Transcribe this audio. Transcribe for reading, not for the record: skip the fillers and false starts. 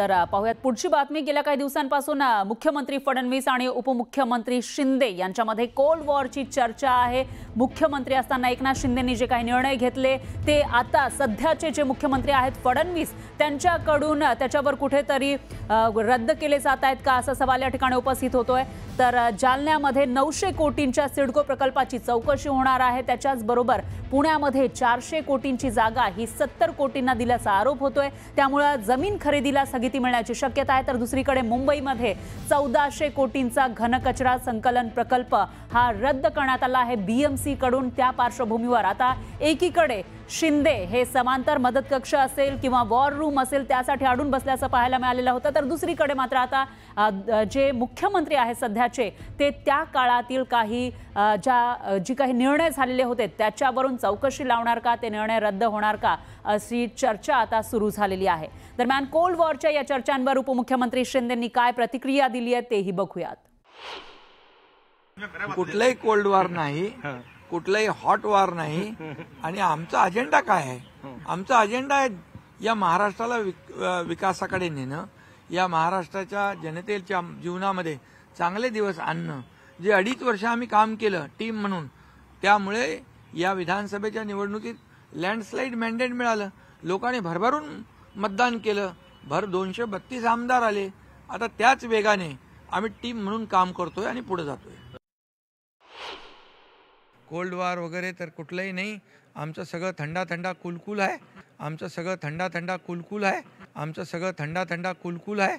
तर पाहूयात पुढची बातमी। गेल्या काही दिवसांपासून मुख्यमंत्री फडणवीस आणि उपमुख्यमंत्री शिंदे यांच्यामध्ये कोल्ड वॉरची चर्चा आहे। मुख्यमंत्री असताना एकनाथ शिंदेंनी जे काही निर्णय घेतले ते आता सध्याचे जे मुख्यमंत्री आहेत फडणवीस त्यांच्याकडून त्याच्यावर कुठेतरी रद्द केले जात आहेत का असा सवाल या ठिकाणी उपस्थित होतोय। तर जालन्यामध्ये 900 कोटींच्या सिडको प्रकल्पाची चौकशी होणार आहे। त्याच्याच बरोबर पुण्यामध्ये 400 कोटींची जागा ही 70 कोटींना दिल्याचा आरोप होतोय। त्यामुळे जमीन खरेदीला स्थगिती मिळण्याची शक्यता आहे। तर दुसरीकडे मुंबईमध्ये 1400 कोटींचा घनकचरा संकलन प्रकल्प हा रद्द करण्यात आला आहे बीएमसी कडून। त्या पार्श्वभूमीवर आता एकीकडे शिंदे हे समांतर मदत कक्ष असेल किंवा वॉर रूम असेल त्यासाठी अडून बसल्याचं पाहायला मिळालेलं होतं। तर दुसरीकडे मात्र आता जे मुख्यमंत्री आहेत सध्याचे ते त्या काळातील काही जी काही निर्णय झालेले होते त्याच्यावरून चौकशी लावणार का, ते निर्णय रद्द होणार का अशी चर्चा आता सुरू झालेली आहे। दरम्यान कोल्ड वॉरच्या या चर्चांवर उपमुख्यमंत्री शिंदेंनी काय प्रतिक्रिया दिली आहे तेही बघूयात। कुठलाही कोल्ड वॉर नाही, कुठलाही हॉट वॉर नाही। आणि आमचा अजेंडा काय आहे? आमचा अजेंडा आहे या महाराष्ट्राला विकासाकडे नेणं, या महाराष्ट्राच्या जनतेच्या जीवनामध्ये चांगले दिवस आणणं। जे 2.5 वर्ष आम्ही काम केलं टीम म्हणून, त्यामुळे या विधानसभेच्या निवडणुकीत लँडस्लाइड मॅन्डेट मिळालं, लोकांनी भरभरून मतदान केलं, 232 आमदार आले। आता त्याच वेगाने आम्ही टीम म्हणून काम करतोय आणि पुढे जातोय। कोल्ड वॉर वगैरे तर कुठलंही नाही। आमचं सगळं थंडा थंडा कुलकुल आहे। आमचं सगळं थंडा थंडा कुलकुल आहे। आमचं सगळं थंडा थंडा कुलकुल आहे।